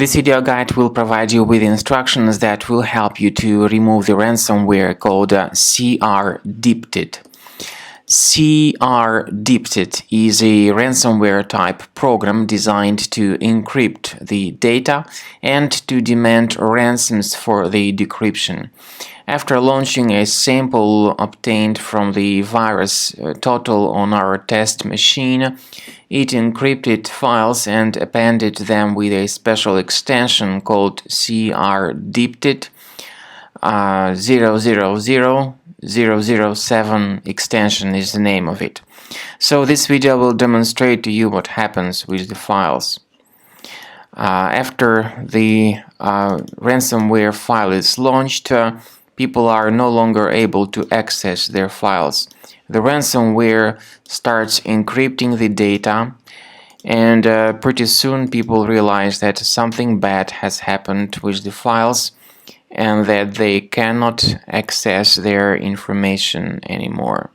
This video guide will provide you with instructions that will help you to remove the ransomware called crDypted. crDypted is a ransomware type program designed to encrypt the data and to demand ransoms for the decryption. After launching a sample obtained from the virus Total on our test machine, it encrypted files and appended them with a special extension called crDypted 000007 extension is the name of it. So this video will demonstrate to you what happens with the files. After the ransomware file is launched, people are no longer able to access their files. The ransomware starts encrypting the data, and pretty soon people realize that something bad has happened with the files and that they cannot access their information anymore.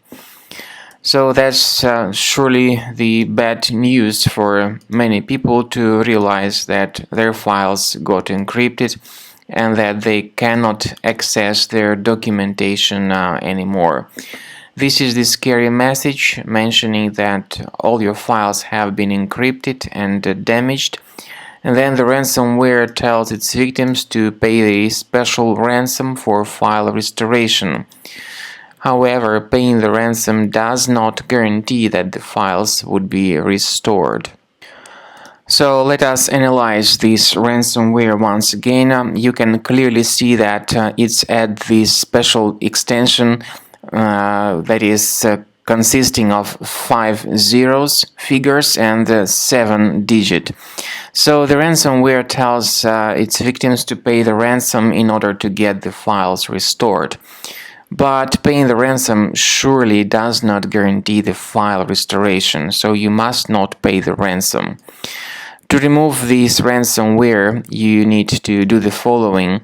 So that's surely the bad news for many people, to realize that their files got encrypted and that they cannot access their documentation anymore. This is the scary message mentioning that all your files have been encrypted and damaged, and then the ransomware tells its victims to pay a special ransom for file restoration. However, paying the ransom does not guarantee that the files would be restored. So let us analyze this ransomware once again. You can clearly see that it's at this special extension that is consisting of 5 zeros, figures, and 7 digits. So the ransomware tells its victims to pay the ransom in order to get the files restored. But paying the ransom surely does not guarantee the file restoration, so you must not pay the ransom. To remove this ransomware, you need to do the following.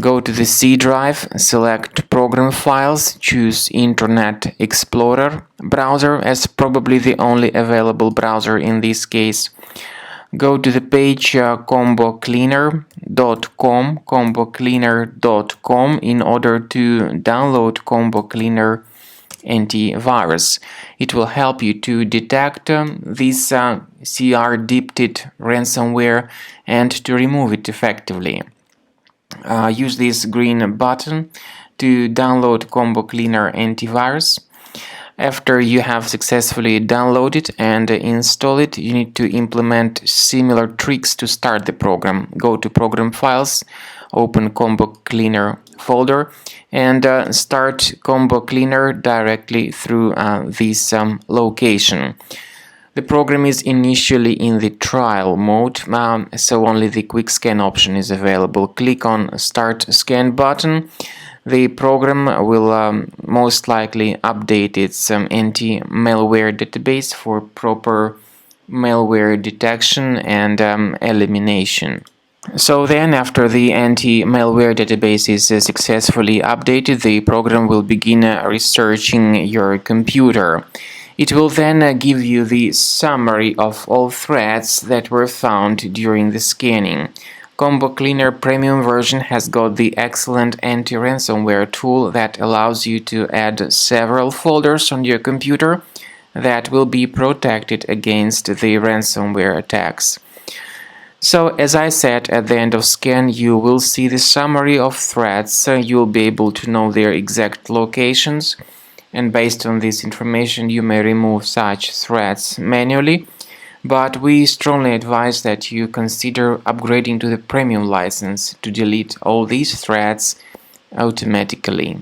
Go to the C drive, select Program Files, choose Internet Explorer browser as probably the only available browser in this case. Go to the page combocleaner.com in order to download Combo Cleaner antivirus. It will help you to detect this crDypted ransomware and to remove it effectively. Use this green button to download Combo Cleaner antivirus. After you have successfully downloaded and installed it, you need to implement similar tricks to start the program. Go to Program Files, open Combo Cleaner folder, and start Combo Cleaner directly through this location. The program is initially in the trial mode, so only the quick scan option is available. Click on Start Scan button. The program will most likely update its anti-malware database for proper malware detection and elimination. So then, after the anti-malware database is successfully updated, the program will begin researching your computer. It will then give you the summary of all threats that were found during the scanning. Combo Cleaner Premium version has got the excellent anti-ransomware tool that allows you to add several folders on your computer that will be protected against the ransomware attacks. So, as I said, at the end of scan you will see the summary of threats. You'll be able to know their exact locations, and based on this information you may remove such threats manually. But we strongly advise that you consider upgrading to the premium license to delete all these threats automatically.